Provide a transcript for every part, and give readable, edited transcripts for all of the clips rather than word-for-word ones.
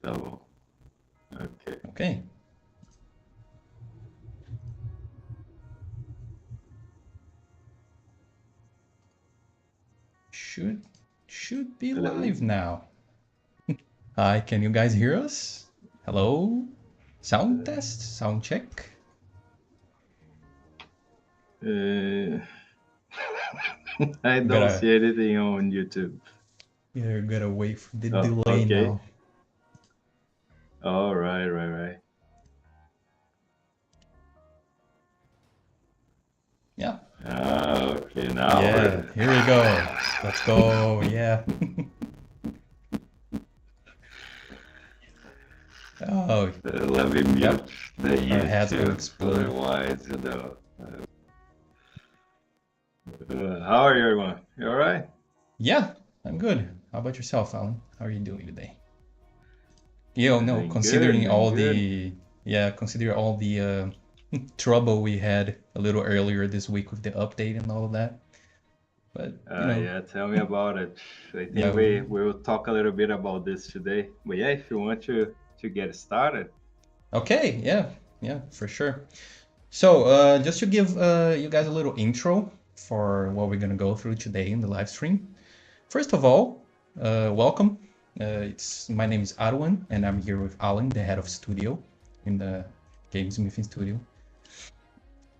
Tá bom. Ok. Okay. Should be Hello. live now. Hi, can you guys hear us? Hello? Sound test, sound check. I don't see anything on YouTube. You're gonna wait for the Oh, delay okay. now. All right. Yeah. Okay, now. Yeah, here we go. Let's go. Yeah. Oh, Let me mute yep. the Our heads gonna YouTube. explode. Otherwise, how are you, everyone? You all right? Yeah, I'm good. How about yourself, Alan? How are you doing today? Yeah, no, Doing considering all good. consider all the trouble we had a little earlier this week with the update and all of that. But Yeah, tell me about it. I think yeah, we will talk a little bit about this today. But yeah, if you want to get started. okay, yeah, for sure. So, just to give you guys a little intro for what we're gonna go through today in the live stream. First of all, welcome. It's my name is Arwan, and I'm here with Alan, the head of studio in the Gamesmithing studio.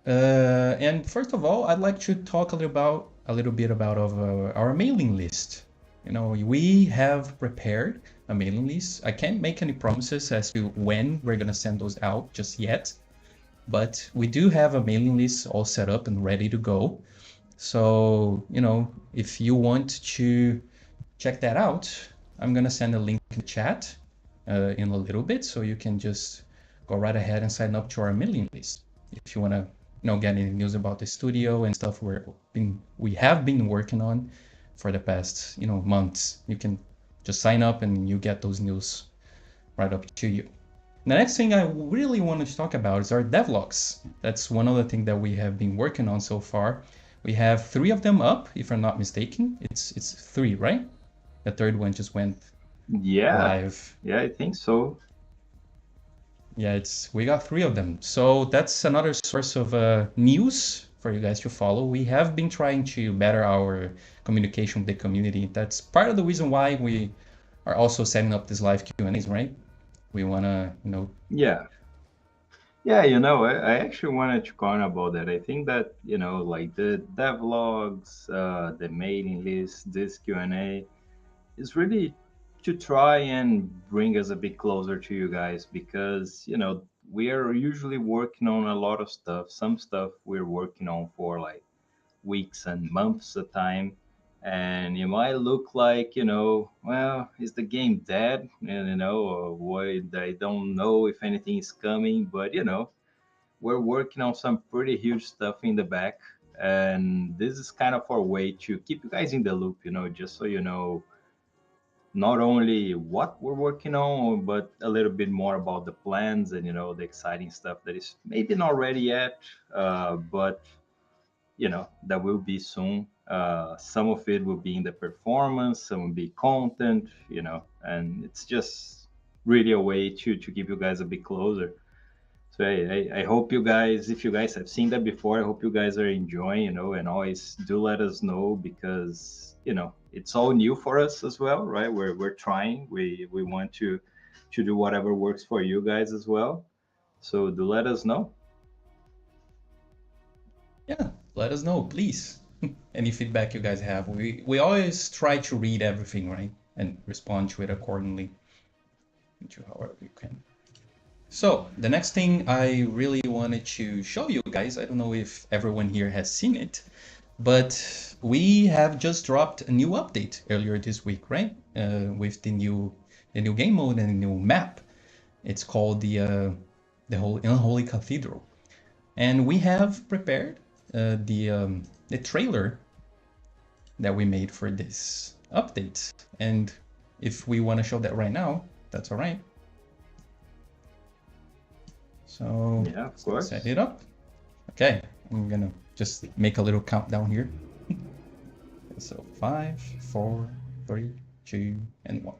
And first of all, I'd like to talk a little bit about our mailing list. You know, we have prepared a mailing list. I can't make any promises as to when we're gonna send those out just yet, but we do have a mailing list all set up and ready to go. So, you know, if you want to check that out, I'm gonna send a link in the chat in a little bit, so you can just go right ahead and sign up to our mailing list if you wanna, get any news about the studio and stuff we have been working on for the past, months. You can just sign up and you get those news right up to you. The next thing I really wanted to talk about is our devlogs. That's one other thing that we have been working on so far. We have 3 of them up, if I'm not mistaken. It's 3, right? The third one just went live. Yeah, I think so. Yeah, we got 3 of them. So that's another source of news for you guys to follow. We have been trying to better our communication with the community. That's part of the reason why we are also setting up these live Q&As, right? We want to, Yeah. I actually wanted to comment about that. I think that, like the devlogs, the mailing list, this Q&A is really to try and bring us a bit closer to you guys because, we are usually working on a lot of stuff. Some stuff we're working on for like weeks and months at a time. And it might look like, well, is the game dead? And, or what, I don't know if anything is coming, but, we're working on some pretty huge stuff in the back. And this is kind of our way to keep you guys in the loop, just so you know not only what we're working on, but a little bit more about the plans and, the exciting stuff that is maybe not ready yet, but that will be soon. Some of it will be in the performance, some will be content, and it's just really a way to keep you guys a bit closer. So I hope you guys, if you guys have seen that before, I hope you guys are enjoying, and always do let us know because, it's all new for us as well, right? We're trying. We want to do whatever works for you guys as well. So do let us know. Yeah, let us know, please. Any feedback you guys have. We always try to read everything, right? And respond to it accordingly, to however we can. So the next thing I really wanted to show you guys, I don't know if everyone here has seen it, but we have just dropped a new update earlier this week, right? With the new game mode and the new map. It's called the whole Unholy Cathedral, and we have prepared the trailer that we made for this update. And if we want to show that right now, that's all right. So Yeah, of course. Set it up. Okay, I'm gonna just make a little countdown here. So 5, 4, 3, 2, and 1.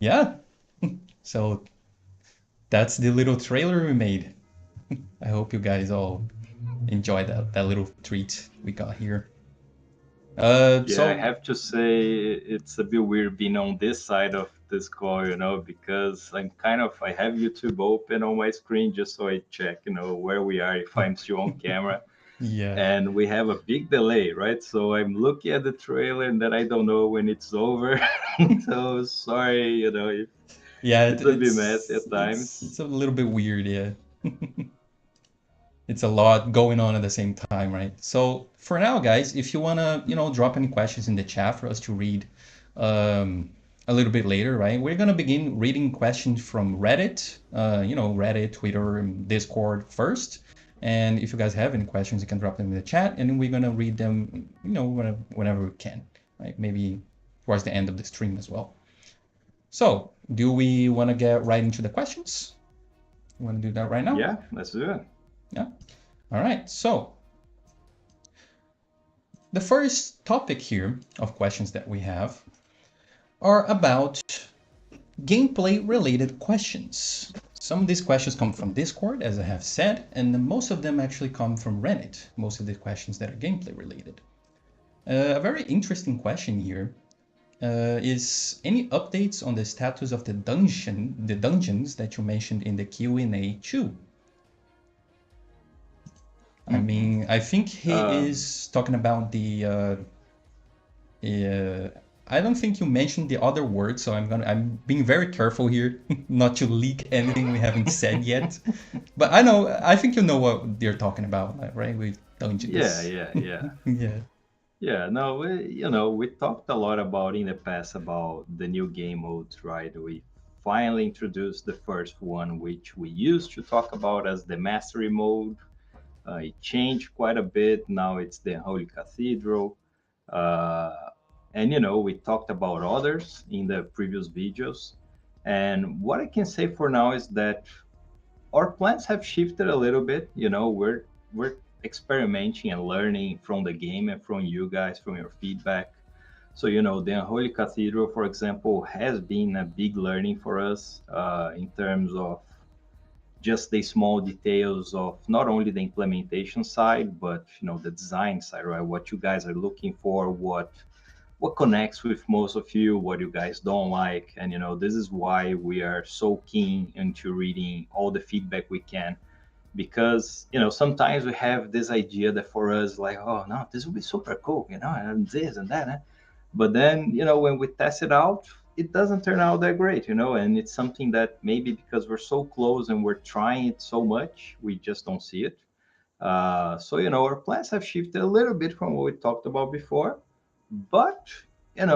Yeah. So that's the little trailer we made. I hope you guys all enjoy that little treat we got here. Yeah, I So have to say it's a bit weird being on this side of this call, because I have YouTube open on my screen just so I check, where we are if I'm still on camera. yeah, And we have a big delay, right? So I'm looking at the trailer and then I don't know when it's over. So sorry, if yeah, it's a bit messy at it's times. a little bit weird, yeah. It's a lot going on at the same time, right? So for now, guys, if you wanna, drop any questions in the chat for us to read um, a little bit later, right? We're gonna begin reading questions from Reddit, Reddit, Twitter, and Discord first. And if you guys have any questions, you can drop them in the chat, and we're gonna read them, whenever we can, right? Maybe towards the end of the stream as well. So, do we want to get right into the questions? You want to do that right now? Yeah, let's do it. Yeah. All right. So, the first topic here of questions that we have are about gameplay related questions. Some of these questions come from Discord, as I have said, and most of them actually come from Reddit, most of the questions that are gameplay related. A very interesting question here is any updates on the status of the dungeons that you mentioned in the Q&A too? I Hmm. mean, I think he Um, is talking about uh, I don't think you mentioned the other word, so I'm being very careful here not to leak anything we haven't said yet. But I think you know what they're talking about, right? With yeah, dungeons. yeah, yeah. Yeah. Yeah, no, we talked a lot about in the past about the new game modes, right? We finally introduced the first one, which we used to talk about as the mastery mode. It changed quite a bit. Now it's the Holy Cathedral. Uh, and, we talked about others in the previous videos. And what I can say for now is that our plans have shifted a little bit. We're experimenting and learning from the game and from you guys, from your feedback. So, the Unholy Cathedral, for example, has been a big learning for us in terms of just the small details of not only the implementation side, but the design side, right? What you guys are looking for, what connects with most of you, what you guys don't like, and this is why we are so keen into reading all the feedback we can, because sometimes we have this idea that for us, like, oh no, this will be super cool, and this and that, but then when we test it out, it doesn't turn out that great, and it's something that maybe because we're so close and we're trying it so much, we just don't see it. So our plans have shifted a little bit from what we talked about before, but and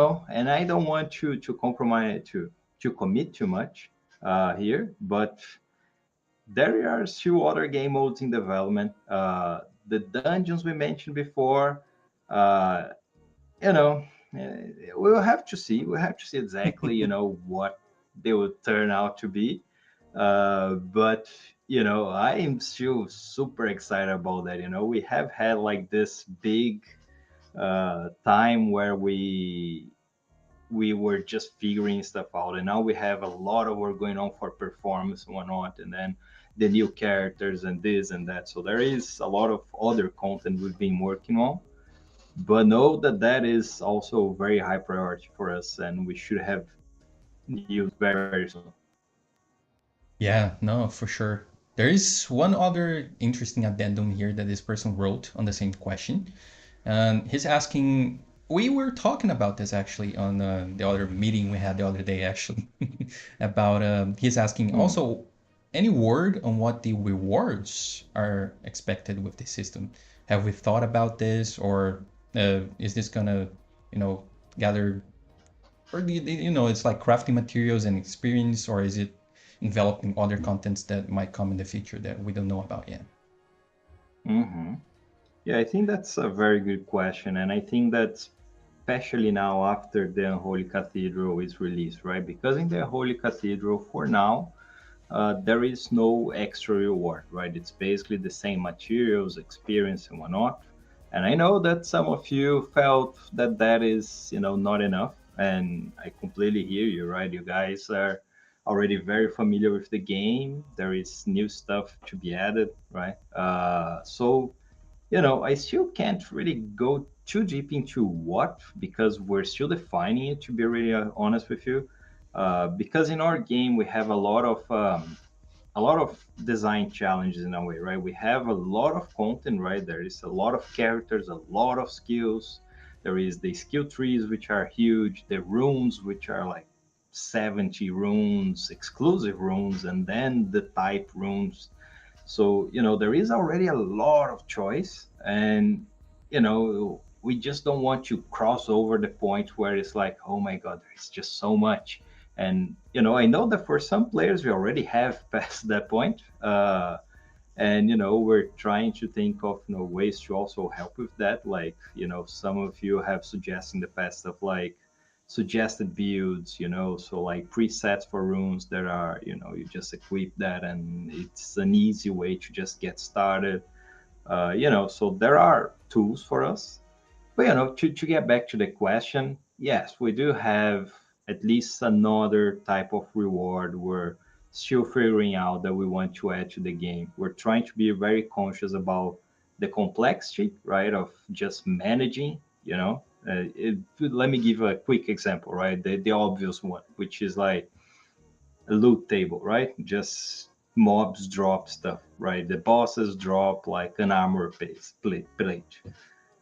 I don't want to compromise to commit too much here, but there are still other game modes in development. The dungeons we mentioned before, uh, you know, we'll have to see. We'll have to see exactly, what they will turn out to be. But I am still super excited about that. We have had like this big time where we were just figuring stuff out, and now we have a lot of work going on for performance and whatnot, and then the new characters and this and that. So there is a lot of other content we've been working on, but know that that is also very high priority for us, and we should have news very, very soon. Yeah, no, for sure. There is one other interesting addendum here that this person wrote on the same question. And he's asking, we were talking about this actually on the other meeting we had the other day, actually, about, he's asking Hmm. also any word on what the rewards are expected with the system. Have we thought about this, or is this gonna, you know, gather, or it's like crafting materials and experience, or is it enveloping other contents that might come in the future that we don't know about yet? Hmm. Yeah, I think that's a very good question, and I think that especially now after the Unholy Cathedral is released, right? Because in the Unholy Cathedral, for now, there is no extra reward, right? It's basically the same materials, experience, and whatnot. And I know that some of you felt that that is, not enough. and I completely hear you, right? You guys are already very familiar with the game. There is new stuff to be added, right? So I still can't really go too deep into what because we're still defining it. To be really honest with you, because in our game we have a lot of design challenges in a way, right? We have a lot of content, right? There is a lot of characters, a lot of skills. There is the skill trees, which are huge, the runes, which are like 70 runes, exclusive runes, and then the type runes. So, there is already a lot of choice, and, we just don't want to cross over the point where it's like, oh my God, there's just so much. And, I know that for some players, we already have passed that point. And, we're trying to think of, ways to also help with that. Like, some of you have suggested in the past of like, suggested builds, so like presets for runes that are, you just equip that and it's an easy way to just get started. So there are tools for us. But to get back to the question, yes, we do have at least another type of reward we're still figuring out that we want to add to the game. We're trying to be very conscious about the complexity, right, of just managing, let me give a quick example, right? The obvious one, which is like a loot table, right? Just mobs drop stuff, right? The bosses drop like an armor plate.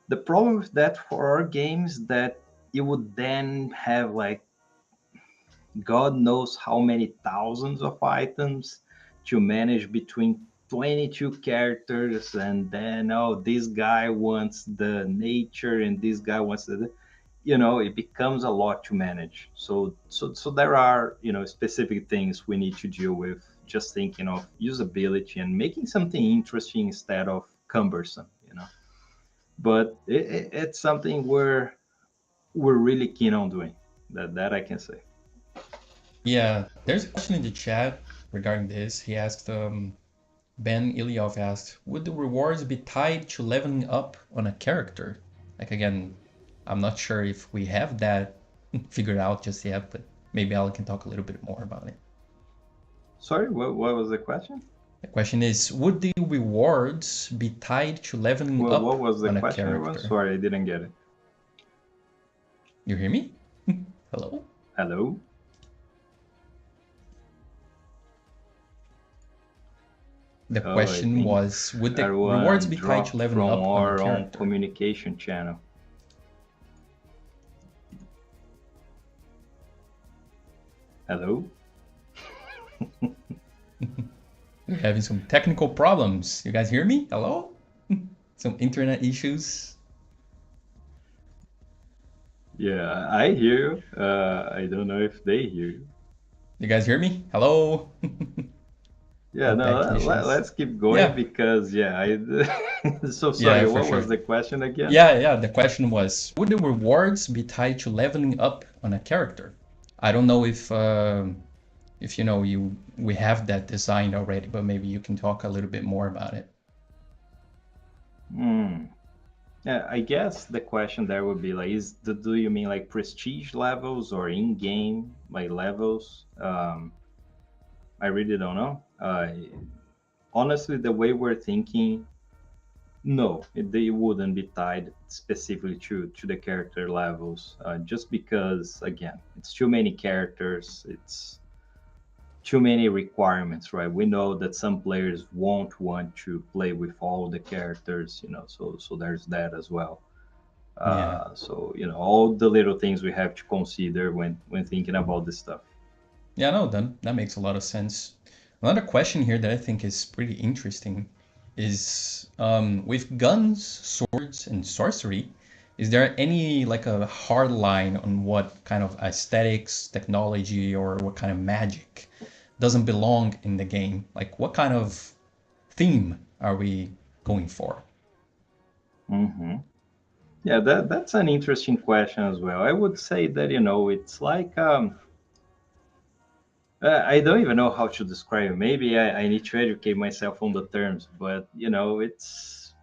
The problem with that for our games that you would then have like God knows how many thousands of items to manage between 22 characters, and then this guy wants the nature and this guy wants the, it becomes a lot to manage. So there are specific things we need to deal with, just thinking of usability and making something interesting instead of cumbersome. But it's something we're really keen on doing. That I can say. Yeah, there's a question in the chat regarding this. He asked, Ben Ilyov asked, would the rewards be tied to leveling up on a character? Like again, I'm not sure if we have that figured out just yet, but maybe I can talk a little bit more about it. Sorry, what was the question? The question is, would the rewards be tied to leveling Well, up what was the on a question, everyone? character? Sorry, I didn't get it. You hear me? Hello? Hello? The Oh, I question think was, would the rewards everyone be tied to dropped leveling from up on a our own character? communication channel. Hello? We're having some technical problems. You guys hear me? Hello? Some internet issues. Yeah, I hear you. I don't know if they hear you. You guys hear me? Hello? Yeah, All no, technicians. let's keep going Yeah, because, yeah, so yeah, sorry, for what was sure. the question again? Yeah. The question was, would the rewards be tied to leveling up on a character? I don't know if we have that designed already, but maybe you can talk a little bit more about it. Hmm. Yeah, I guess the question there would be like, do you mean like prestige levels or in-game like levels? I really don't know. Honestly, the way we're thinking, no, they wouldn't be tied specifically to the character levels. Just because, again, it's too many characters. It's too many requirements, right? We know that some players won't want to play with all the characters, so there's that as well. Yeah. So all the little things we have to consider when thinking about this stuff. Yeah, no, that makes a lot of sense. Another question here that I think is pretty interesting is with guns, swords, and sorcery, is there any like a hard line on what kind of aesthetics, technology, or what kind of magic doesn't belong in the game? Like what kind of theme are we going for? Hmm. Yeah, that's an interesting question as well. I would say that it's like I don't even know how to describe it. Maybe I need to educate myself on the terms, but it's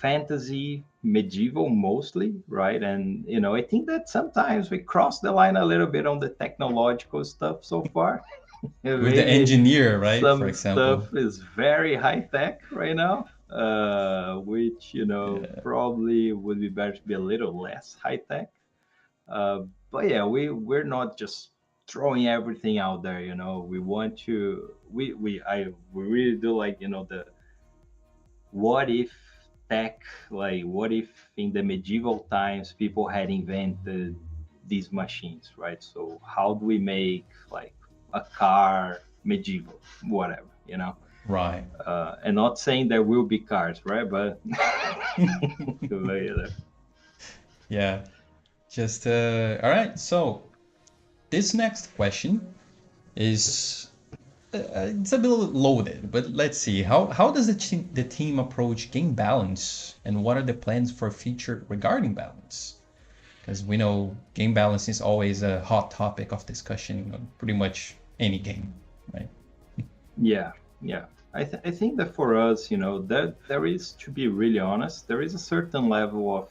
fantasy, medieval mostly, right? And I think that sometimes we cross the line a little bit on the technological stuff so far. And With the maybe engineer, right? For some example. stuff is very high tech right now, which Yeah. probably would be better to be a little less high tech. But yeah, we're not just throwing everything out there. We want to we really do like the what if tech, like what if in the medieval times people had invented these machines, right? So how do we make like a car medieval, whatever. Right. And not saying there will be cars, right? But later. Yeah. Just all right. So this next question is it's a bit loaded, but let's see. How does the team approach game balance, and what are the plans for future regarding balance? Because we know game balance is always a hot topic of discussion on pretty much any game, right? Yeah, yeah. I think that for us, that there is, to be really honest, there is a certain level of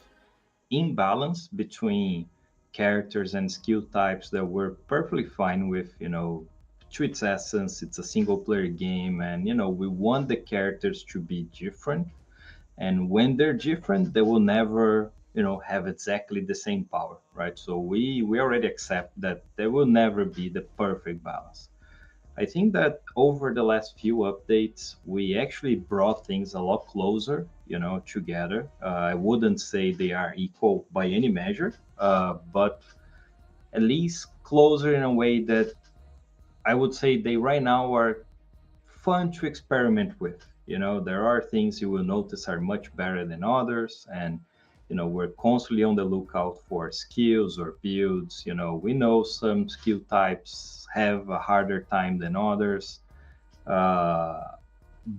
imbalance between characters and skill types that we're perfectly fine with. To its essence, it's a single player game, and we want the characters to be different. And when they're different, they will never have exactly the same power, right? So we already accept that there will never be the perfect balance. I think that over the last few updates, we actually brought things a lot closer, together. I wouldn't say they are equal by any measure, but at least closer in a way that I would say they right now are fun to experiment with. There are things you will notice are much better than others, and we're constantly on the lookout for skills or builds. We know some skill types have a harder time than others, uh,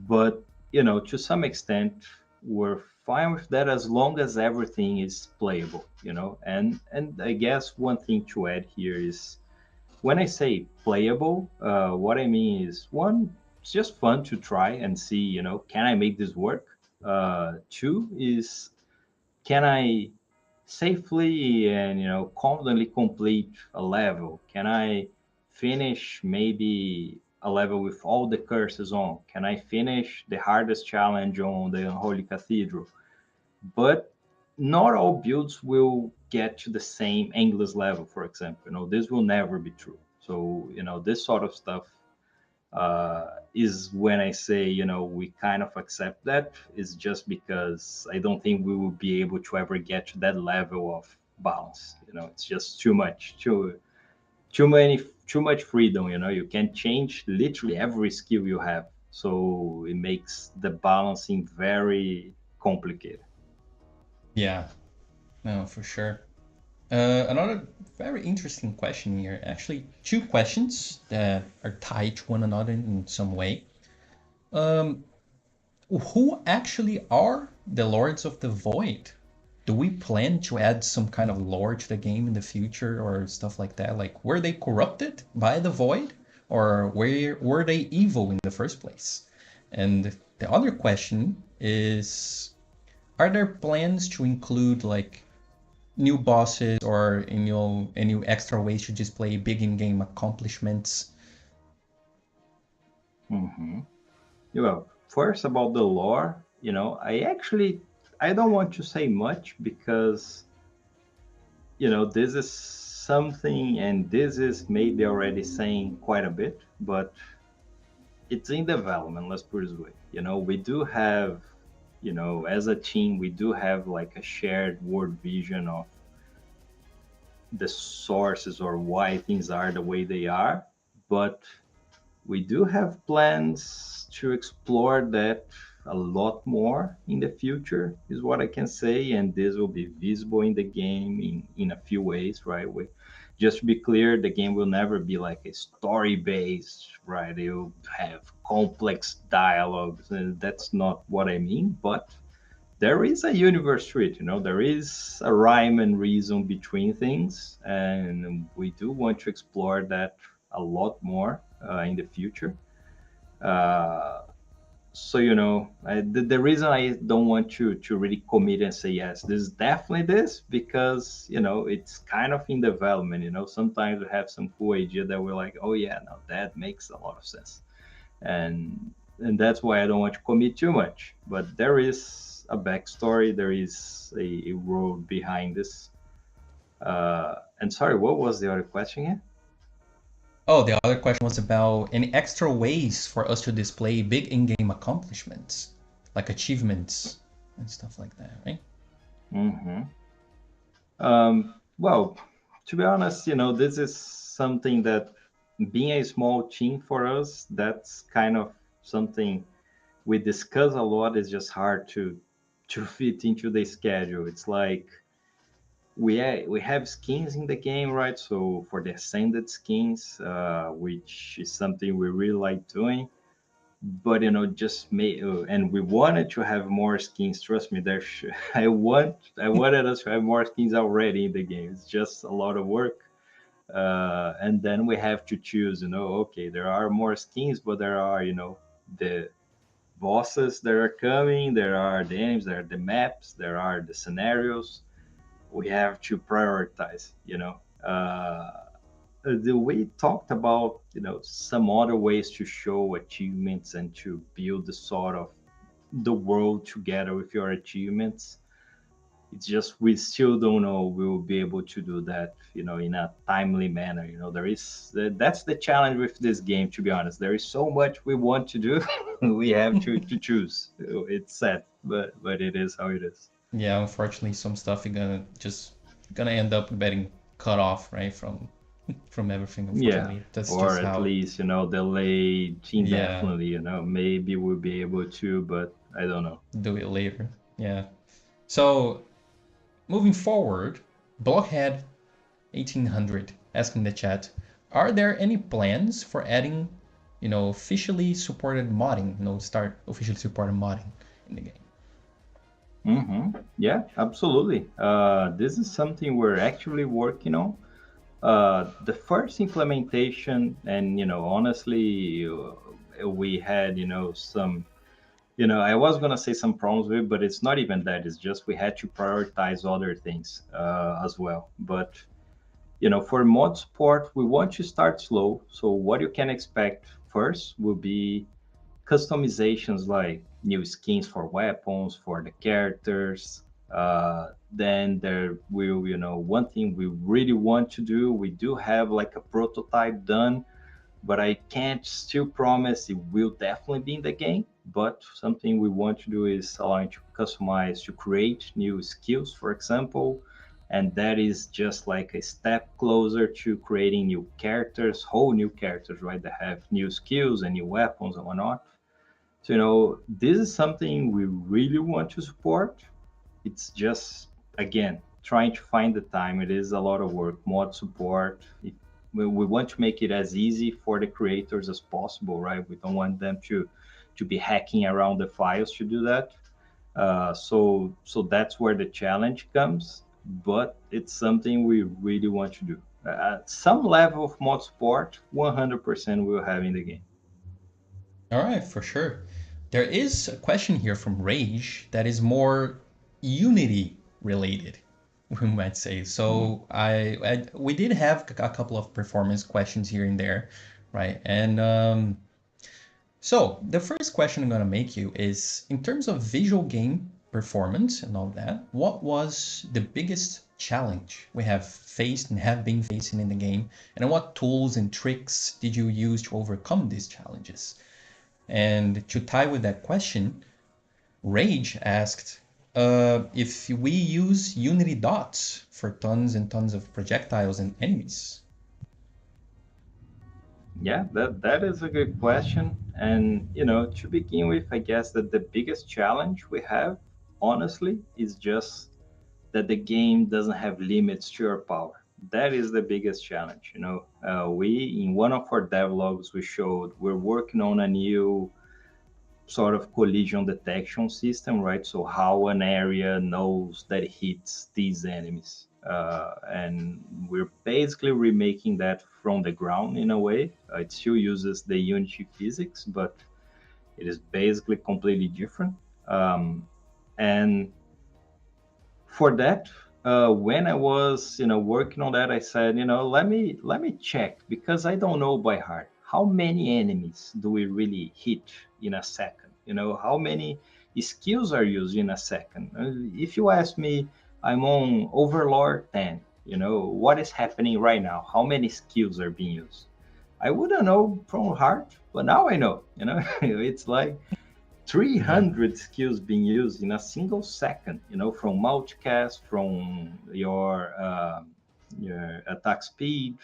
but to some extent, we're fine with that as long as everything is playable. And I guess one thing to add here is when I say playable, what I mean is one, it's just fun to try and see, can I make this work? Two is, can I safely and confidently complete a level? Can I finish maybe a level with all the curses on? Can I finish the hardest challenge on the unholy cathedral? But not all builds will get to the same endless level, for example. This will never be true. So this sort of stuff is when I say, we kind of accept that is just because I don't think we will be able to ever get to that level of balance. It's just too much freedom. You can change literally every skill you have. So it makes the balancing very complicated. Yeah, no, for sure. Another very interesting question here. Actually, two questions that are tied to one another in some way. Um, who actually are the Lords of the Void? Do we plan to add some kind of lore to the game in the future or stuff like that? Like, were they corrupted by the Void, or were they evil in the first place? And the other question is, are there plans to include like new bosses or any extra ways to display big in-game accomplishments? Hmm. Well, first about the lore, I don't want to say much because this is something, and this is maybe already saying quite a bit, but it's in development. Let's put it this way. We do have, as a team, we do have like a shared world vision of the sources or why things are the way they are, but we do have plans to explore that a lot more in the future, is what I can say. And this will be visible in the game in a few ways, right? Just to be clear, the game will never be like a story based, right? It will have complex dialogues, and that's not what I mean. But there is a universe to it, there is a rhyme and reason between things. And we do want to explore that a lot more in the future. uh, So the reason I don't want to really commit and say yes, this is definitely this, because it's kind of in development. Sometimes we have some cool idea that we're like, oh yeah, no, that makes a lot of sense, and that's why I don't want to commit too much. But there is a backstory, there is a road behind this. And sorry, what was the other question here? Oh, the other question was about any extra ways for us to display big in-game accomplishments, like achievements and stuff like that, right? Hmm. Well, to be honest, this is something that, being a small team for us, that's kind of something we discuss a lot. It's just hard to fit into the schedule. It's like we have skins in the game, right? So for the ascended skins, which is something we really like doing, but just made, and we wanted to have more skins. Trust me, I wanted us to have more skins already in the game. It's just a lot of work. And then we have to choose, okay, there are more skins, but there are, the bosses that are coming, there are the enemies, there are the maps, there are the scenarios. We have to prioritize. We talked about, some other ways to show achievements and to build the sort of the world together with your achievements. It's just we still don't know we will be able to do that, in a timely manner. That's the challenge with this game. To be honest, there is so much we want to do. We have to choose. It's sad, but it is how it is. Yeah, unfortunately, some stuff you're gonna end up getting cut off, right, from everything. Yeah, Unfortunately, that's or just at how. least delayed Yeah, indefinitely. Maybe we'll be able to, but I don't know. do it later. Yeah. So moving forward, Blockhead 1800 asking the chat, are there any plans for adding, officially supported modding, start officially supported modding in the game? Yeah, absolutely. This is something we're actually working on. The first implementation, and honestly, we had some. I was gonna say some problems with, but it's not even that. It's just we had to prioritize other things as well. But for mod support, we want to start slow. So what you can expect first will be customizations like new skins for weapons, for the characters. Then there will, one thing we really want to do, we do have like a prototype done, but I can't still promise it will definitely be in the game. But something we want to do is allowing to customize, to create new skills, for example. And that is just like a step closer to creating new characters, whole new characters, right? That have new skills and new weapons and whatnot. So, this is something we really want to support. It's just, again, trying to find the time. It is a lot of work, mod support. We want to make it as easy for the creators as possible, right? We don't want them to be hacking around the files to do that. So that's where the challenge comes, but it's something we really want to do. Some level of mod support, 100% we'll have in the game. All right, for sure. There is a question here from Rage that is more Unity related, we might say. So we did have a couple of performance questions here and there, right? And so the first question I'm gonna make you is, in terms of visual game performance and all that, what was the biggest challenge we have faced and have been facing in the game, and what tools and tricks did you use to overcome these challenges? And to tie with that question, Rage asked if we use Unity dots for tons and tons of projectiles and enemies. Yeah, that is a good question. And to begin with, I guess that the biggest challenge we have, honestly, is just that the game doesn't have limits to your power. That is the biggest challenge. We, in one of our devlogs, we showed we're working on a new sort of collision detection system, right? So how an area knows that it hits these enemies. And we're basically remaking that from the ground in a way. It still uses the Unity physics, but It is basically completely different. And for that, when I was working on that, I said, let me check, because I don't know by heart how many enemies do we really hit in a second. How many skills are used in a second. If you ask me, I'm on Overlord 10. What is happening right now? How many skills are being used? I wouldn't know from heart, but now I know. It's like Yeah. 300 skills being used in a single second, from multicast, from your attack speed,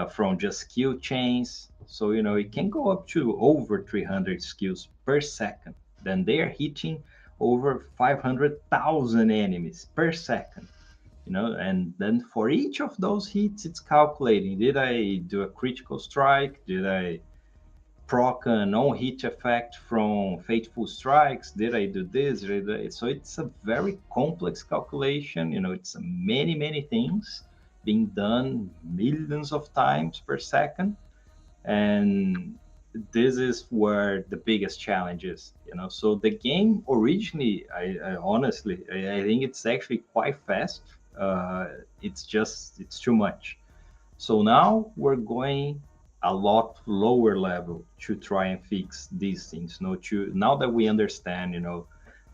from just skill chains. So, it can go up to over 300 skills per second. Then they are hitting over 500,000 enemies per second. And then for each of those hits, it's calculating, did I do a critical strike? Did I proc a no-hit effect from Fateful Strikes? Did I do this? So it's a very complex calculation. It's many, many things being done millions of times per second. And this is where the biggest challenge is. So the game originally, I honestly, I think it's actually quite fast. It's too much. So now we're going a lot lower level to try and fix these things. Now that we understand,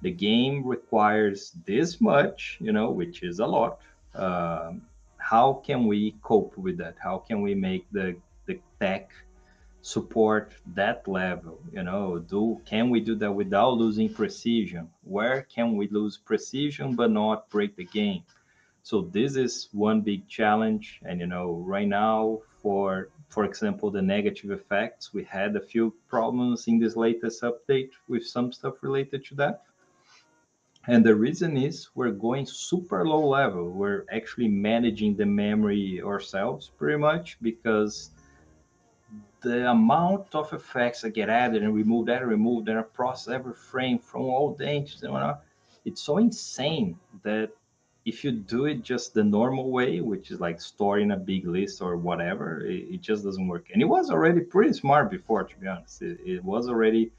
the game requires this much, which is a lot. How can we cope with that? How can we make the tech support that level? Can we do that without losing precision? Where can we lose precision but not break the game? So this is one big challenge. And right now, for example, the negative effects, we had a few problems in this latest update with some stuff related to that. And the reason is we're going super low level. We're actually managing the memory ourselves pretty much, because the amount of effects that get added and removed and process every frame from all the entries and whatnot, it's so insane that if you do it just the normal way, which is like storing a big list or whatever, it just doesn't work. And it was already pretty smart before, to be honest. It was already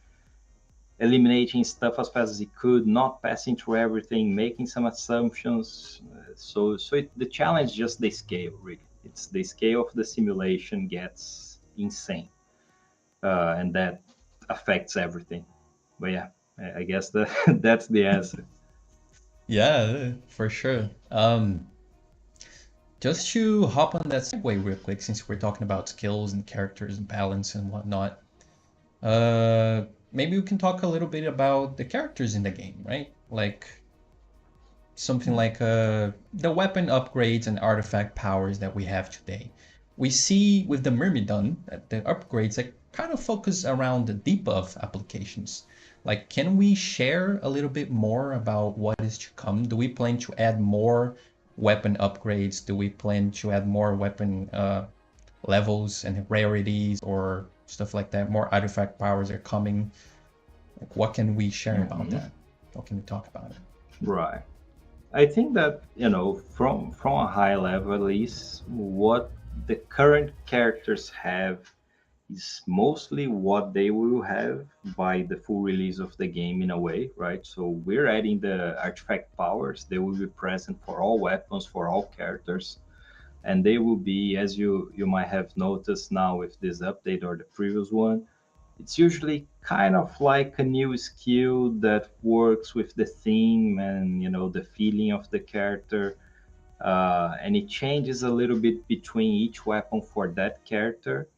eliminating stuff as fast as it could, not passing through everything, making some assumptions. The challenge is just the scale, really. It's the scale of the simulation gets insane, and that affects everything. But yeah, I guess that's the answer. Yeah, for sure. Just to hop on that segue real quick, since we're talking about skills and characters and balance and whatnot, maybe we can talk a little bit about the characters in the game, right? Like something like the weapon upgrades and artifact powers that we have today. We see with the Myrmidon that the upgrades that kind of focus around the debuff applications. Like, can we share a little bit more about what is to come? Do we plan to add more weapon upgrades? Do we plan to add more weapon levels and rarities or stuff like that? More artifact powers are coming. Like, what can we share about Mhm. that? What can we talk about it? Right. I think that from a high level, at least, what the current characters have is mostly what they will have by the full release of the game, in a way, right? So we're adding the artifact powers. They will be present for all weapons, for all characters, and they will be, as you might have noticed now with this update or the previous one, it's usually kind of like a new skill that works with the theme and the feeling of the character, and it changes a little bit between each weapon for that character.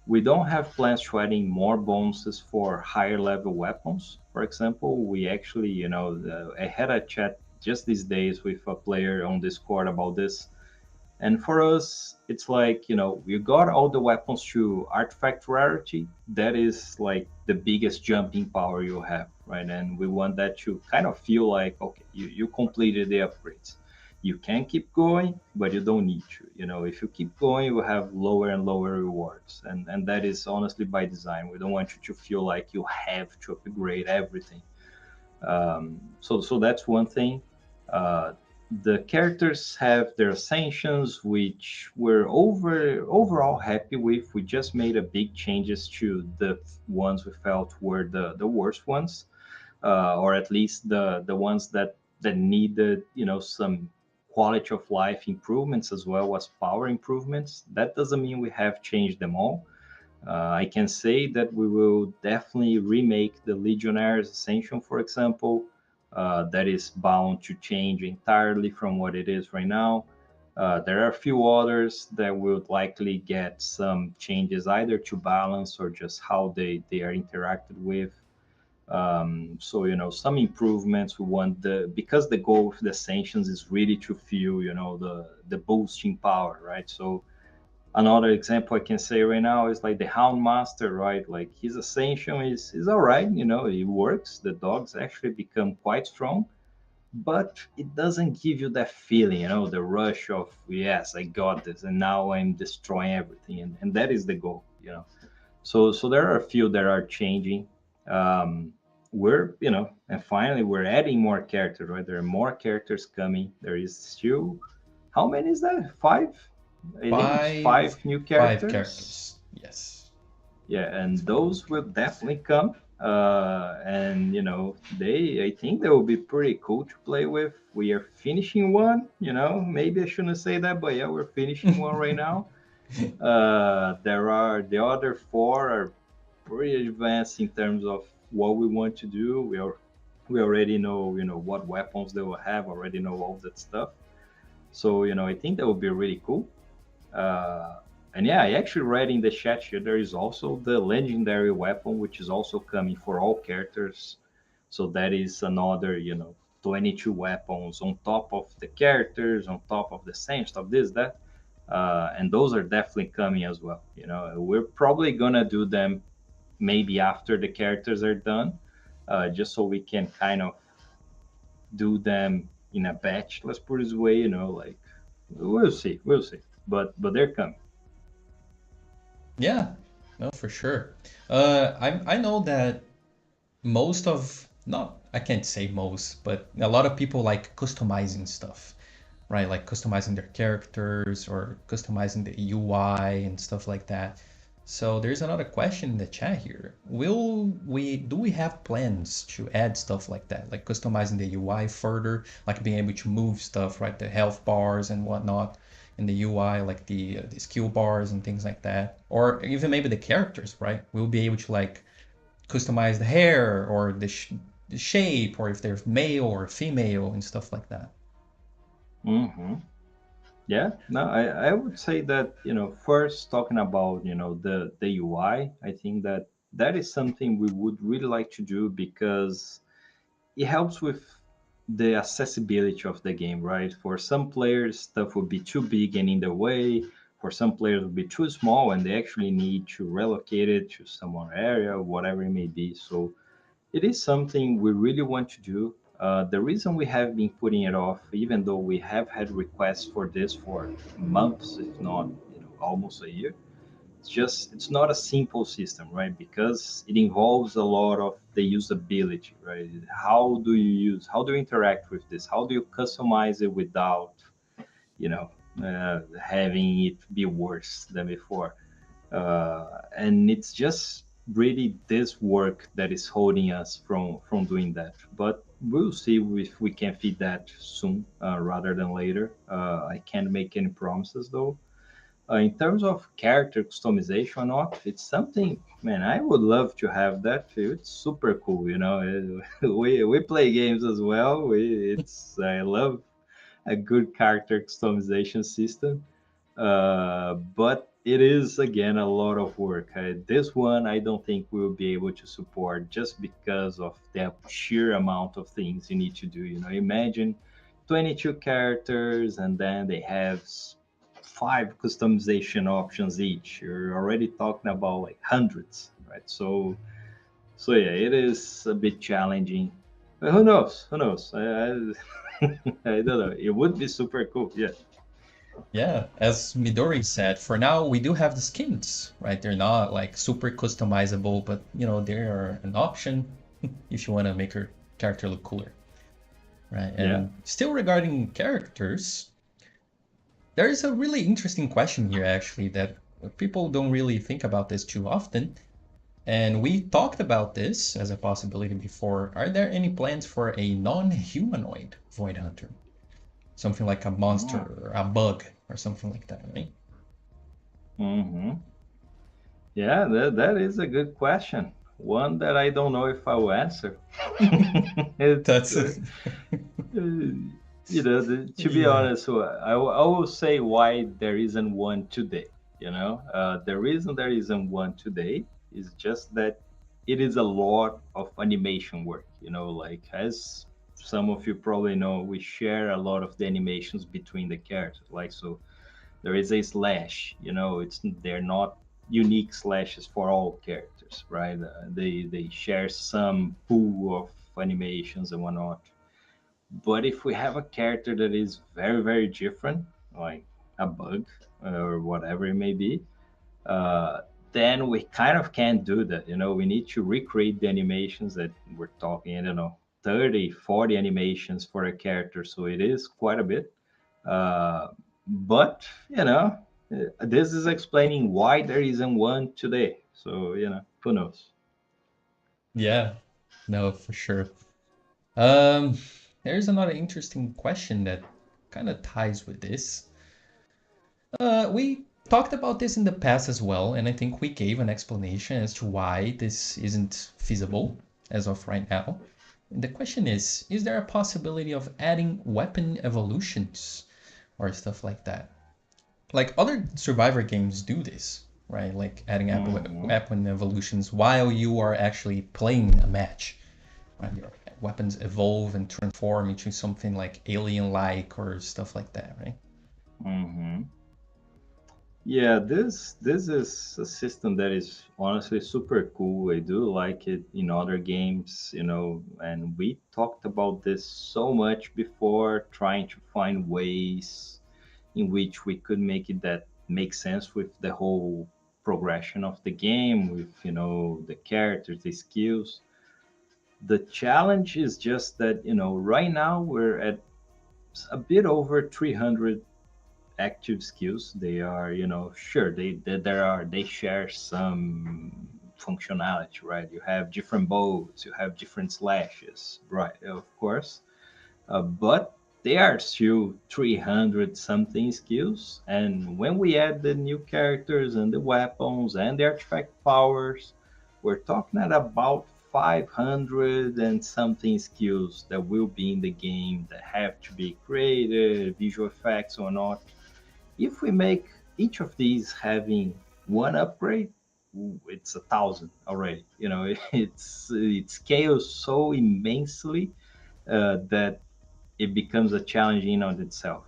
We don't have plans to adding more bonuses for higher level weapons. For example, we actually, I had a chat just these days with a player on Discord about this. And for us, it's like, you got all the weapons to artifact rarity. That is like the biggest jumping power you have, right? And we want that to kind of feel like, okay, you completed the upgrades. You can keep going, but you don't need to. If you keep going, you will have lower and lower rewards. And that is honestly by design. We don't want you to feel like you have to upgrade everything. So that's one thing. The characters have their ascensions, which we're overall happy with. We just made a big changes to the ones we felt were the worst ones, or at least the ones that needed, some quality of life improvements as well as power improvements. That doesn't mean we have changed them all. I can say that we will definitely remake the Legionnaires Ascension, for example. That is bound to change entirely from what it is right now. There are a few others that will likely get some changes either to balance or just how they are interacted with. So some improvements we want because the goal of the Ascensions is really to feel the boosting power, right? So another example I can say right now is like the Hound Master, right? Like his ascension is all right, it works. The dogs actually become quite strong, but it doesn't give you that feeling, the rush of yes, I got this, and now I'm destroying everything, and that is the goal. So there are a few that are changing. And finally we're adding more characters, right? There are more characters coming. There is still, how many is that? Five? I think it's Five, five new five characters. characters. Yes. Yeah, and those will definitely come. And I think they will be pretty cool to play with. We are finishing one. Maybe I shouldn't say that, but yeah, we're finishing one right now. There are the other four are pretty advanced in terms of what we want to do. We already know what weapons they will have. Already know all that stuff. So I think that would be really cool. Uh, and yeah, I actually read in the chat here there is also the legendary weapon, which is also coming for all characters. So that is another 22 weapons on top of the characters, on top of the same stuff, this, that. And those are definitely coming as well. We're probably gonna do them maybe after the characters are done, just so we can kind of do them in a batch. Let's put it this way, like we'll see. But they're coming. Yeah, no, for sure. I know that most of, not, I can't say most, but a lot of people like customizing stuff, right? Like customizing their characters or customizing the UI and stuff like that. So there's another question in the chat here. Do we have plans to add stuff like that, like customizing the UI further, like being able to move stuff, right? The health bars and whatnot in the UI, like the skill bars and things like that, or even maybe the characters, right? We'll be able to like customize the hair or the shape, or if they're male or female and stuff like that. Hmm. Yeah, no, I would say that, first talking about, the UI, I think that that is something we would really like to do because it helps with the accessibility of the game, right? For some players, stuff would be too big and in the way. For some players, it would be too small and they actually need to relocate it to some other area, whatever it may be. So it is something we really want to do. The reason we have been putting it off, even though we have had requests for this for months, if not, almost a year, it's not a simple system, right? Because it involves a lot of the usability, right? How do you interact with this? How do you customize it without, you know, having it be worse than before? And it's just really this work that is holding us from doing that. But we'll see if we can feed that soon rather than later. I can't make any promises though. In terms of character customization or not, it's something, man, I would love to have that too. It's super cool, we play games as well. I love a good character customization system, but it is again a lot of work. This one I don't think we will be able to support just because of the sheer amount of things you need to do. Imagine 22 characters and then they have five customization options each. You're already talking about like hundreds, right? So yeah, it is a bit challenging. But who knows? Who knows? I don't know. It would be super cool. Yeah. Yeah, as Midori said, for now we do have the skins, right? They're not like super customizable, but they are an option if you want to make your character look cooler. right? Yeah. And still regarding characters, there is a really interesting question here, actually, that people don't really think about this too often. And we talked about this as a possibility before. Are there any plans for a non-humanoid Void Hunter? Something like a monster Mm. or a bug or something like that, right? Hmm. Yeah, that is a good question. One that I don't know if I will answer. it's That's a, to be yeah. honest, I will say why there isn't one today. The reason there isn't one today is just that it is a lot of animation work. Like, as some of you probably know, we share a lot of the animations between the characters. Like, so there is a slash. They're not unique slashes for all characters, right? They share some pool of animations and whatnot. But if we have a character that is very, very different, like a bug or whatever it may be, uh, then we kind of can't do that. We need to recreate the animations that we're talking, I don't know, 30, 40 animations for a character. So it is quite a bit. Uh, but, this is explaining why there isn't one today. So, who knows? Yeah, no, for sure. Um, there's another interesting question that kind of ties with this. We talked about this in the past as well, and I think we gave an explanation as to why this isn't feasible as of right now. And the question is there a possibility of adding weapon evolutions or stuff like that? Like other Survivor games do this, right? Like adding Hmm. weapon evolutions while you are actually playing a match. Right? Your weapons evolve and transform into something like alien-like or stuff like that, right? Hmm. Yeah, this is a system that is honestly super cool. I do like it in other games, and we talked about this so much before, trying to find ways in which we could make it that make sense with the whole progression of the game, with the characters, the skills. The challenge is just that, right now we're at a bit over 300 active skills. They are, sure, they share some functionality, right? You have different bows, you have different slashes, right? Of course, but they are still 300 something skills. And when we add the new characters and the weapons and the artifact powers, we're talking at about 500 and something skills that will be in the game that have to be created, visual effects or not. If we make each of these having one upgrade, it's 1,000 already. It scales so immensely that it becomes a challenge in on itself.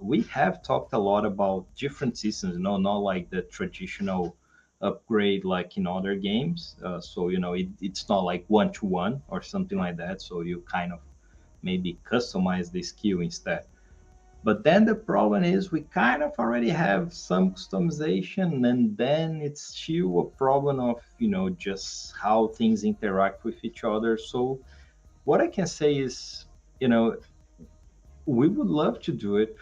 We have talked a lot about different systems, not like the traditional upgrade like in other games. So it's not like one to one or something like that. So you kind of maybe customize the skill instead. But then the problem is we kind of already have some customization, and then it's still a problem of just how things interact with each other. So what I can say is, you know, we would love to do it.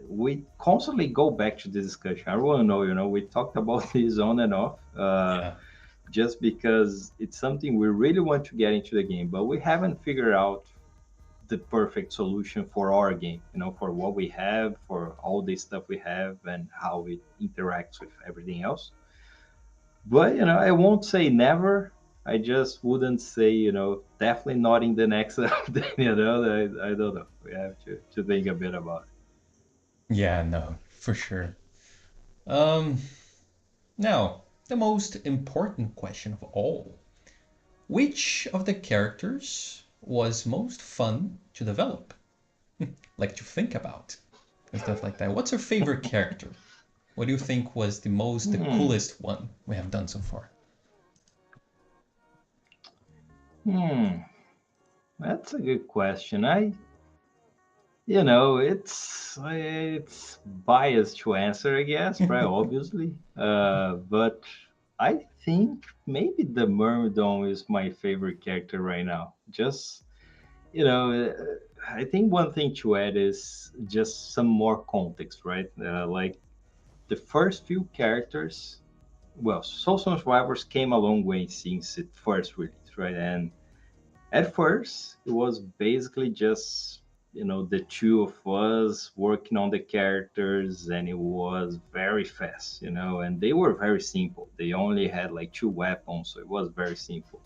We constantly go back to the discussion. I want to know, we talked about this on and off, Yeah. just because it's something we really want to get into the game, but we haven't figured out the perfect solution for our game, for what we have, for all the stuff we have, and how it interacts with everything else. But I won't say never. I just wouldn't say definitely not in the next update. I don't know. We have to think a bit about it. Yeah, no, for sure. Um, Now, the most important question of all. Which of the characters was most fun to develop? Like to think about and stuff like that. What's your favorite character? What do you think was the Hmm. coolest one we have done so far? Hmm. That's a good question. It's biased to answer, I guess, right? Obviously, but I think maybe the Myrmidon is my favorite character right now. Just I think one thing to add is just some more context, right? Like the first few characters, well, Soulstone Survivors came a long way since it first released, right? And at first, it was basically just, the two of us working on the characters, and it was very fast, and they were very simple. They only had like two weapons, so it was very simple.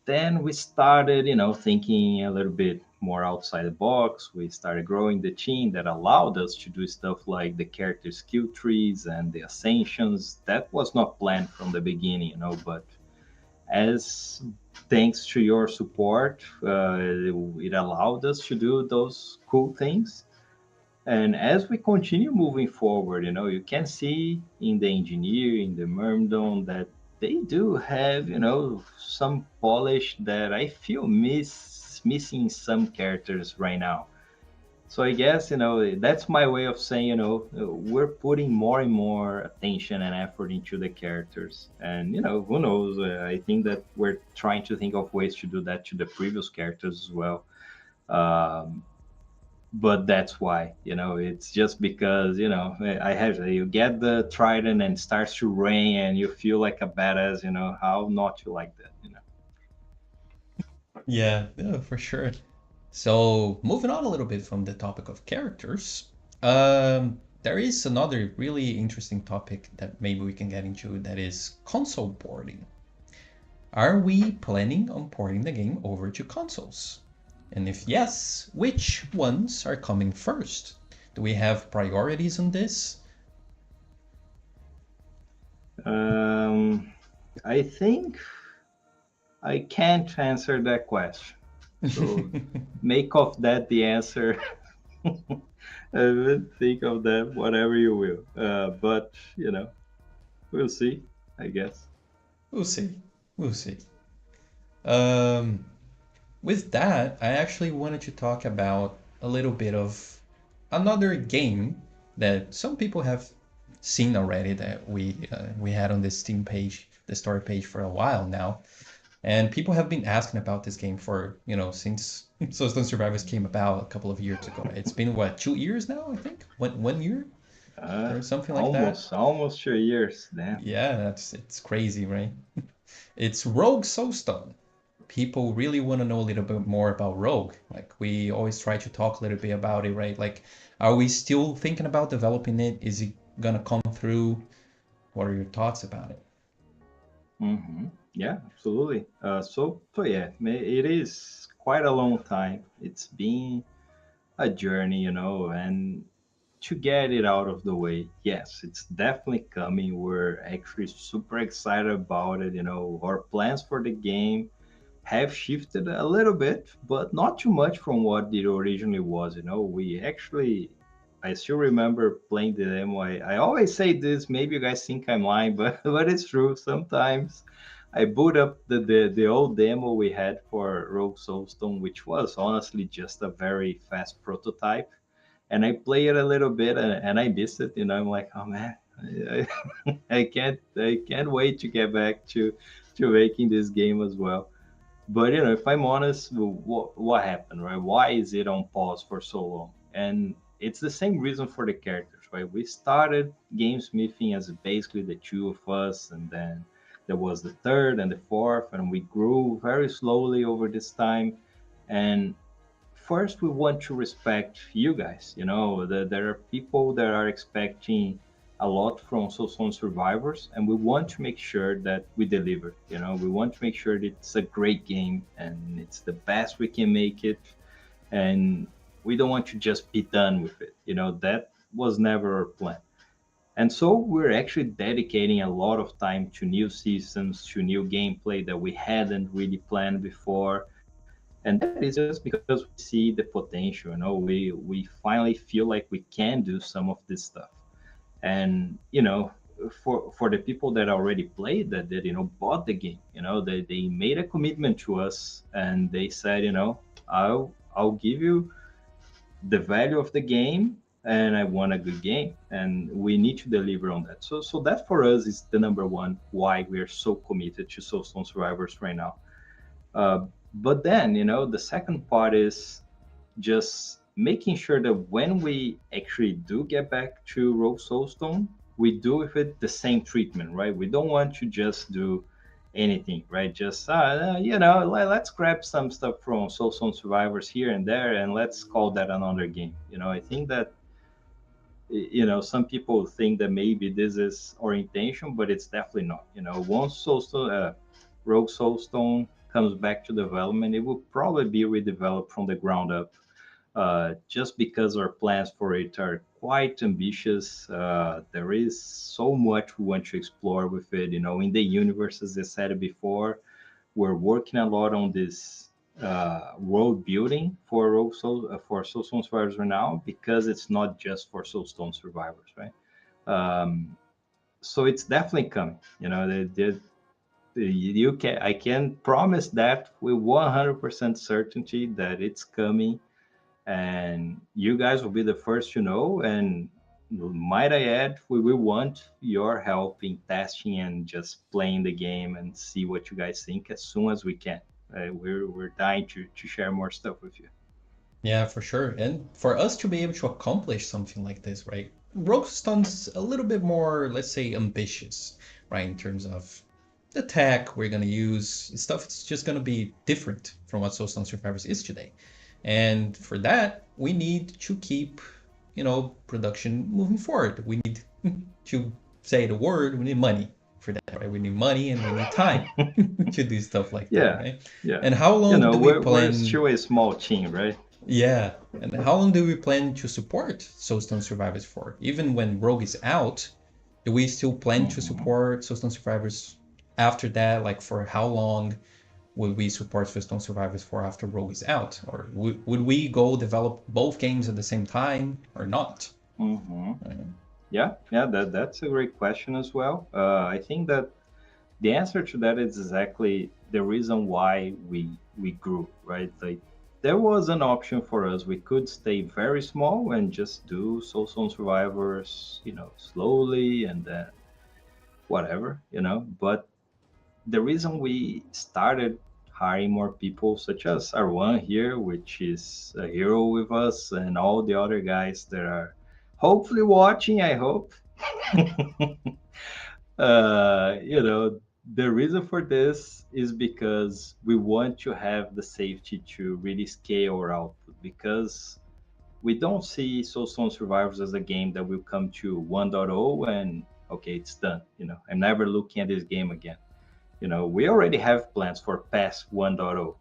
Then we started, thinking a little bit more outside the box. We started growing the team that allowed us to do stuff like the character skill trees and the ascensions. That was not planned from the beginning, but as thanks to your support, it allowed us to do those cool things. And as we continue moving forward, you can see in the engineering, the Myrmidon, that they do have, some polish that I feel missing some characters right now. So I guess, that's my way of saying, we're putting more and more attention and effort into the characters. And, who knows? I think that we're trying to think of ways to do that to the previous characters as well. Um, but that's why, it's just because, I have, you get the trident and it starts to rain and you feel like a badass, how not to like that. Yeah, yeah, for sure. So, moving on a little bit from the topic of characters, there is another really interesting topic that maybe we can get into that is console porting. Are we planning on porting the game over to consoles? And if yes, which ones are coming first? Do we have priorities on this? Um, I think I can't answer that question. So make of that the answer. I would think of that whatever you will. But we'll see. I guess. We'll see. We'll see. Um, with that, I actually wanted to talk about a little bit of another game that some people have seen already that we had on the Steam page, the story page for a while now, and people have been asking about this game for since Soulstone Survivors came about a couple of years ago. It's been what 2 years now, I think, 1 year or something like that. Almost 2 years. Damn. Yeah, it's crazy, right? It's Rogue Soulstone. People really want to know a little bit more about Rogue. Like we always try to talk a little bit about it, right? Like, are we still thinking about developing it? Is it gonna come through? What are your thoughts about it? Yeah, absolutely. So yeah, it is quite a long time. It's been a journey, and to get it out of the way, yes, it's definitely coming. We're actually super excited about it. Our plans for the game have shifted a little bit, but not too much from what it originally was. We actually, I still remember playing the demo. I always say this, maybe you guys think I'm lying, but but it's true. Sometimes I boot up the old demo we had for Rogue Soulstone, which was honestly just a very fast prototype, and I play it a little bit and I miss it. I'm like, oh man, I can't wait to get back to making this game as well. But if I'm honest, what happened, right? Why is it on pause for so long? And it's the same reason for the characters, right? We started game smithing as basically the two of us, and then there was the third and the fourth, and we grew very slowly over this time. And first, we want to respect you guys. There are people that are expecting a lot from Soulstone Survivors, and we want to make sure that we deliver. We want to make sure that it's a great game and it's the best we can make it, and we don't want to just be done with it. That was never our plan. And so we're actually dedicating a lot of time to new systems, to new gameplay that we hadn't really planned before, and that is just because we see the potential. We finally feel like we can do some of this stuff. And for the people that already played that bought the game, they made a commitment to us, and they said, I'll give you the value of the game, and I want a good game, and we need to deliver on that. So that for us is the number one why we are so committed to Soulstone Survivors right now. But then, the second part is just making sure that when we actually do get back to Rogue Soulstone, we do with it the same treatment, right? We don't want to just do anything, right? Just, let's grab some stuff from Soulstone Survivors here and there and let's call that another game. I think that, some people think that maybe this is our intention, but it's definitely not. Once Rogue Soulstone comes back to development, it will probably be redeveloped from the ground up, just because our plans for it are quite ambitious. There is so much we want to explore with it. In the universe, as I said before, we're working a lot on this world building for for Soulstone Survivors right now, because it's not just for Soulstone Survivors, right? So it's definitely coming. I can promise that with 100% certainty that it's coming, and you guys will be the first to know. And might I add, we will want your help in testing and just playing the game and see what you guys think as soon as we can. We're dying to share more stuff with you. Yeah, for sure. And for us to be able to accomplish something like this, right? Roguestone's a little bit more, let's say, ambitious, right? In terms of the tech we're gonna use, stuff it's just gonna be different from what Soulstone Survivors is today. And for that, we need to keep, production moving forward. We need to say the word, we need money for that, right? We need money and we need time to do stuff like that, Yeah, right? yeah. And how long do we We're plan? still a small team, right? Yeah, and how long do we plan to support Soulstone Survivors for? Even when Rogue is out, do we still plan to Mhm. support Soulstone Survivors after that? Like, for how long will we support Soulstone Survivors for after Rogue is out? Or would we go develop both games at the same time or not? Mhm. Uh, Yeah, yeah. That's a great question as well. I think that the answer to that is exactly the reason why we grew, right? Like, there was an option for us. We could stay very small and just do Soul Stone Survivors, slowly, and then whatever, But the reason we started hiring more people, such as Arwan here, which is a hero with us, and all the other guys that are hopefully watching, I hope. The reason for this is because we want to have the safety to really scale our output, because we don't see Soulstone Survivors as a game that will come to 1.0 and okay, it's done. I'm never looking at this game again. We already have plans for past 1.0.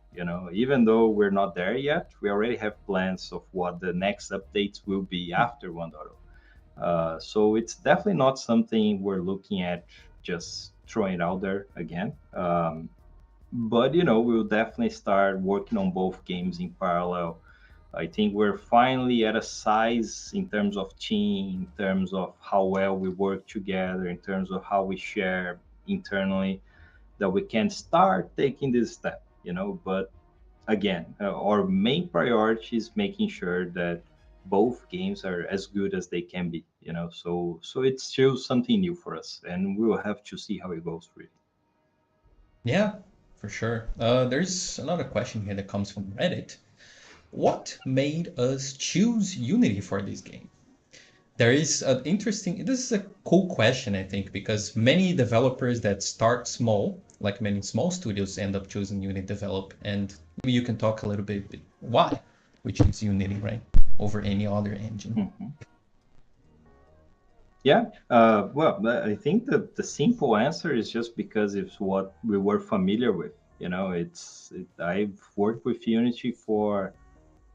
Even though we're not there yet, we already have plans of what the next updates will be after 1.0. So it's definitely not something we're looking at just throwing it out there again. But we'll definitely start working on both games in parallel. I think we're finally at a size in terms of team, in terms of how well we work together, in terms of how we share internally, that we can start taking this step. But again, our main priority is making sure that both games are as good as they can be. So it's still something new for us, and we will have to see how it goes. Really. yeah, for sure. There's another question here that comes from Reddit. What made us choose Unity for this game? There is an interesting, this is a cool question, I think, because many developers that start small, like many small studios, end up choosing Unity develop. And maybe you can talk a little bit why we choose Unity, right, over any other engine. Mhm. Yeah. Well, I think that the simple answer is just because it's what we were familiar with. I've worked with Unity for,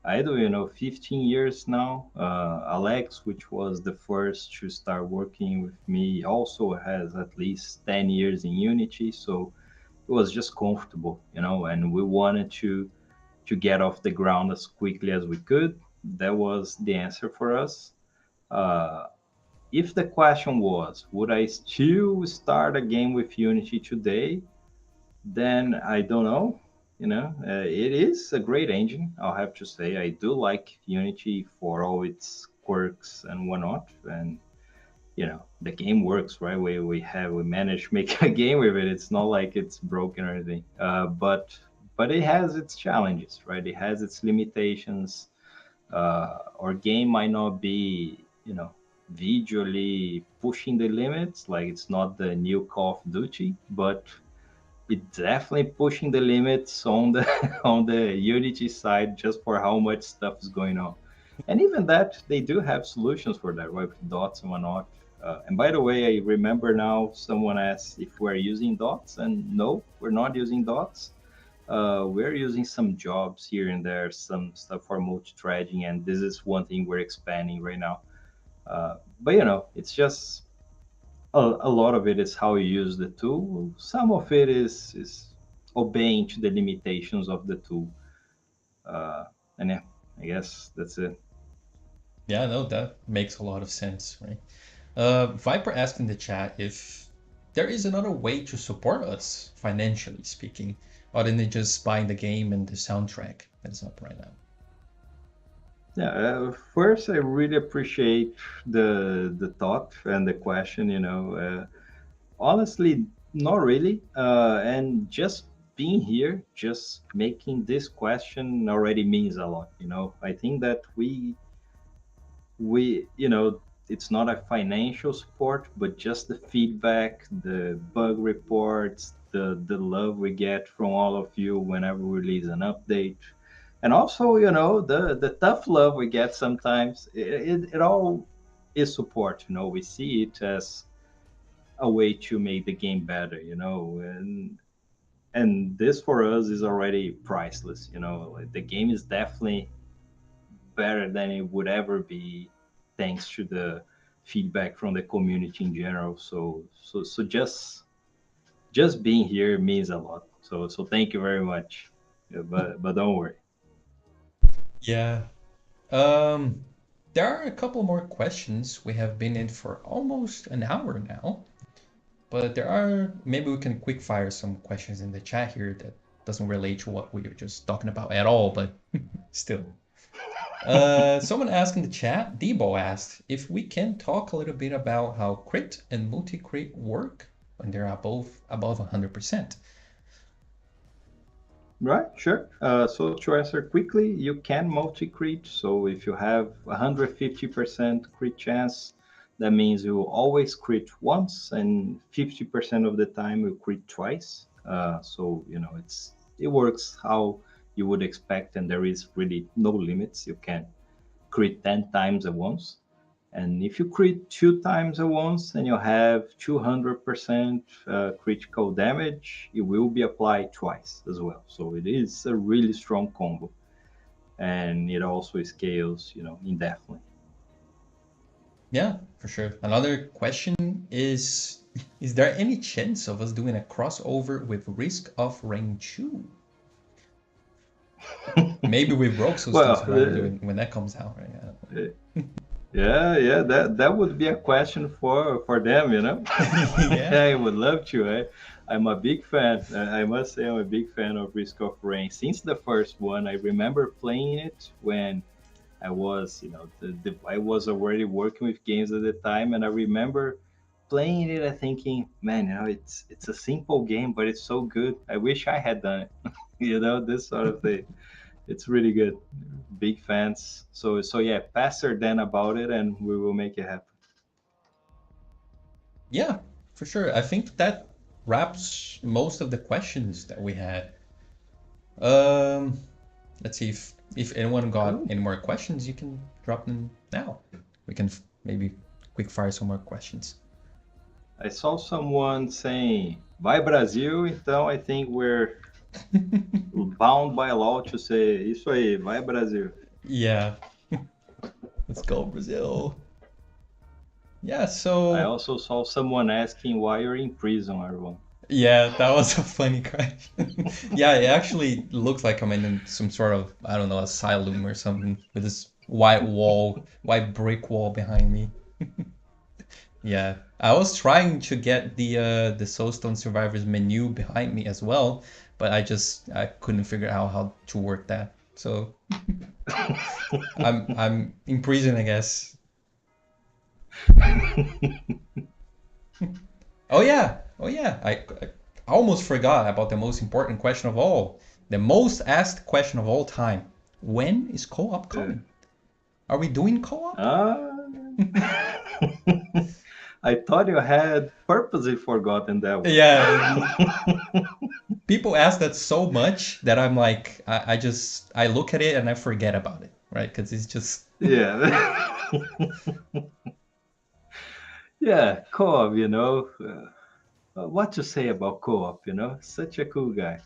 I don't 15 years now. Alex, which was the first to start working with me, also has at least 10 years in Unity. So it was just comfortable, and we wanted to get off the ground as quickly as we could. That was the answer for us. Uh, if the question was, would I still start a game with Unity today? Then I don't know. It is a great engine, I'll have to say. I do like Unity for all its quirks and whatnot. And, the game works, right? We managed to make a game with it. It's not like it's broken or anything. But but it has its challenges, right? It has its limitations. Our game might not be, visually pushing the limits, like it's not the new Call of Duty, but it's definitely pushing the limits on the on the Unity side just for how much stuff is going on. And even that, they do have solutions for that, right? With dots and whatnot. And by the way, I remember now someone asked if we're using dots, and no, we're not using dots. We're using some jobs here and there, some stuff for multi-threading, and this is one thing we're expanding right now. But it's just a lot of it is how you use the tool. Some of it is obeying to the limitations of the tool. Uh, and yeah, I guess that's it. Yeah, no, that makes a lot of sense, right? Viper asked in the chat if there is another way to support us, financially speaking, other than just buying the game and the soundtrack that's up right now. Yeah, first, I really appreciate the thought and the question. Honestly, not really. And just being here, just making this question already means a lot. I think that we it's not a financial support, but just the feedback, the bug reports, the love we get from all of you whenever we release an update, and also the tough love we get sometimes. It all is support. We see it as a way to make the game better. And this for us is already priceless. Like, the game is definitely better than it would ever be, thanks to the feedback from the community in general. So just being here means a lot. So thank you very much. Yeah, but don't worry. Yeah. Um, there are a couple more questions. We have been in for almost an hour now, but there are maybe we can quick fire some questions in the chat here that doesn't relate to what we were just talking about at all, but still. Someone asked in the chat, Debo asked if we can talk a little bit about how crit and multi-crit work when they're above 100%. Right, sure. So to answer quickly, you can multi-crit. So if you have 150% crit chance, that means you will always crit once, and 50% of the time you crit twice. So it works how you would expect, and there is really no limits. You can crit 10 times at once. And if you crit two times at once and you have 200% critical damage, it will be applied twice as well. So it is a really strong combo. And it also scales, indefinitely. Yeah, for sure. Another question is there any chance of us doing a crossover with Risk of Rain 2? Maybe with Rogue Soulstone Well, Survivor doing when that comes out, right? yeah, that would be a question for them, Yeah. I would love to. I'm a big fan. I must say, I'm a big fan of Risk of Rain. Since the first one, I remember playing it when I was, I was already working with games at the time, and I remember playing it and thinking, man, it's a simple game, but it's so good. I wish I had done it. This sort of thing. It's really good. Big fans. So yeah, pastor Dan about it, and we will make it happen. Yeah, for sure. I think that wraps most of the questions that we had. Um, let's see if anyone got Cool. any more questions, you can drop them now. We can maybe quick fire some more questions. I saw someone saying, "Vai Brasil." Então I think we're bound by law to say isso aí, vai Brasil. Yeah, let's go Brazil. Yeah, I so also saw someone asking why you're in prison, everyone. yeah, that was a funny question. Yeah, it actually looks like I'm in some sort of, I don't know, asylum or something with this white wall, white brick wall behind me. Yeah, I was trying to get the Soulstone Survivors menu behind me as well, but I couldn't figure out how to work that. So I'm in prison, I guess. Oh yeah, I almost forgot about the most important question of all. The most asked question of all time. When is co-op Uh, coming? Are we doing co-op? uh, I thought you had purposely forgotten that one. Yeah, people ask that so much that I'm like, I look at it and I forget about it, right? Because it's just, Yeah. Yeah, co-op, what to say about co-op, Such a cool guy.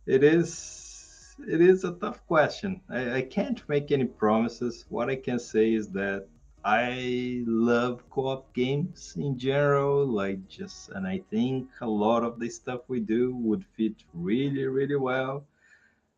It is a tough question. I can't make any promises. What I can say is that I love co-op games in general, and I think a lot of the stuff we do would fit really, really well.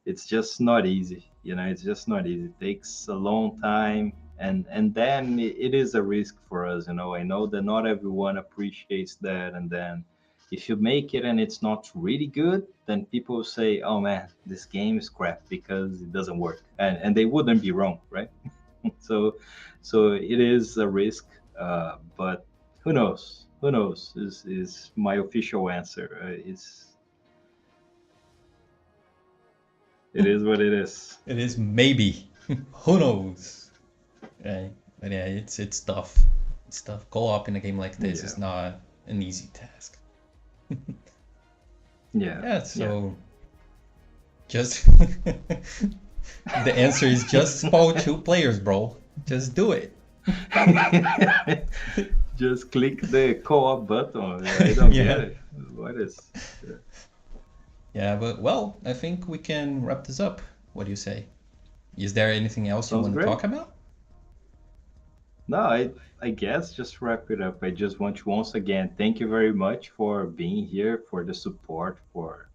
It's just not easy. It's just not easy. It takes a long time, and then it is a risk for us. I know that not everyone appreciates that, and then if you make it and it's not really good, then people say, "Oh man, this game is crap because it doesn't work," and they wouldn't be wrong, right? So it is a risk, but who knows? Who knows? Is my official answer? It is what it is. it is maybe. Who knows? Right? But yeah, it's tough. It's tough. Co-op in a game like this Yeah, is not an easy task. yeah, Yeah, yeah. so just the answer is just spawn two players, bro. Just do it. Just click the co-op button. I don't get Yeah. it. What is? Yeah, but well, I think we can wrap this up. What do you say? Is there anything else you Sounds want to great. talk about? No, I guess just wrap it up. I just want to once again thank you very much for being here, for the support, for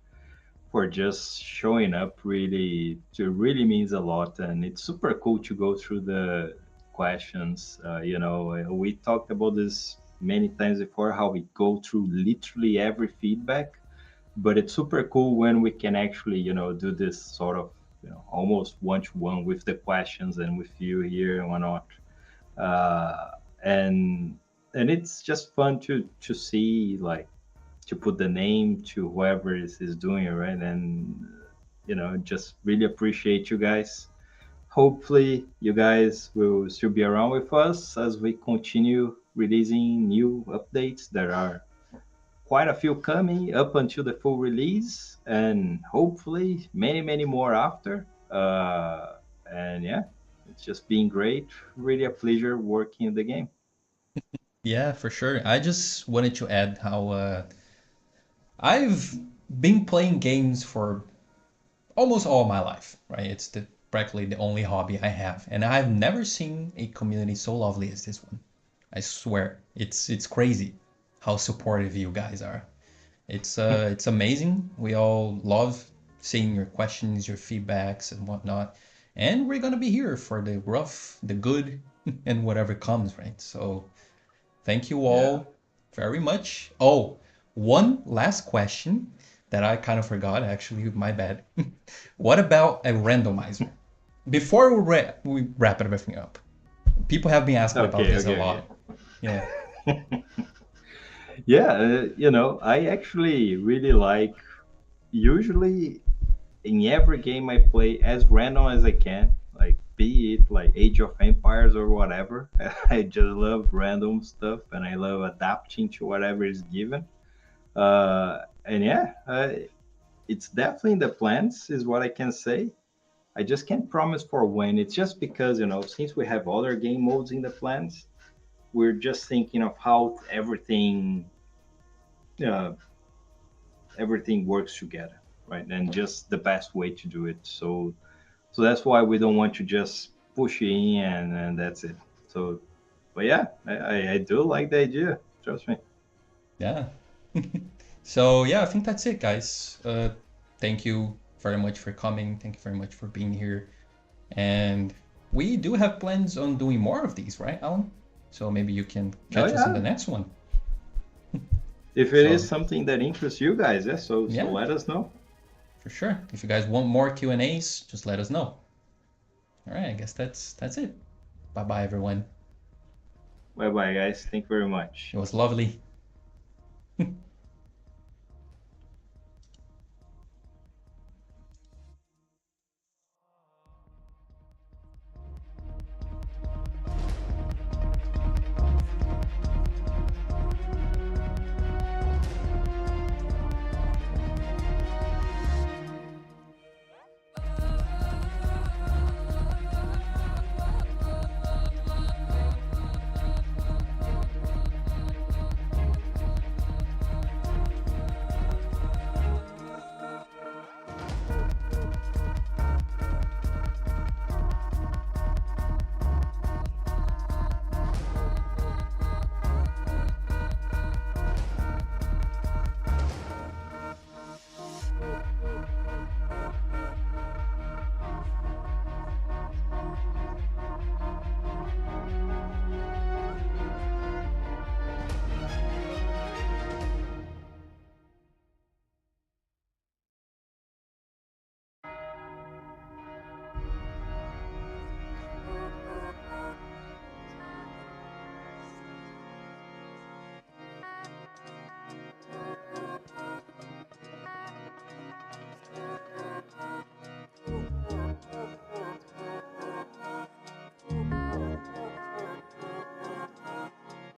just showing up. Really, it really means a lot, and it's super cool to go through the questions. We talked about this many times before, how we go through literally every feedback, but it's super cool when we can actually do this sort of almost one to one with the questions and with you here and whatnot. uh, and and it's just fun to see, like, to put the name to whoever is doing it, right? And just really appreciate you guys. Hopefully you guys will still be around with us as we continue releasing new updates. There are quite a few coming up until the full release, and hopefully many, many more after. And yeah, it's just been great. Really a pleasure working in the game. Yeah, for sure. I just wanted to add how I've been playing games for almost all my life, right? It's practically the only hobby I have, and I've never seen a community so lovely as this one. I swear, it's crazy how supportive you guys are. It's amazing. We all love seeing your questions, your feedbacks, and whatnot. And we're gonna be here for the rough, the good, and whatever comes, right? So thank you Yeah. all very much. Oh, one last question that I kind of forgot, actually, my bad. What about a randomizer? Before we wrap everything up, people have been asking about Okay. this a Okay. lot. Yeah. Okay. Yeah. I actually really like, usually in every game I play, as random as I can. Like, be it like Age of Empires or whatever. I just love random stuff, and I love adapting to whatever is given. And yeah, it's definitely in the plans, is what I can say. I just can't promise for when. It's just because, since we have other game modes in the plans, we're just thinking of how uh, everything works together, right? And just the best way to do it. So that's why we don't want to just push it in, and that's it. So, but yeah, I do like the idea. Trust me. Yeah. So yeah, I think that's it, guys. Thank you very much for coming. Thank you very much for being here. And we do have plans on doing more of these, right, Alan? So maybe you can Oh catch us in the yeah. next one. If it is So something that interests you guys, yeah, so yeah, let us know. for sure. If you guys want more Q&As, just let us know. All right, I guess that's it. Bye bye, everyone. Bye bye, guys. Thank you very It much. was lovely.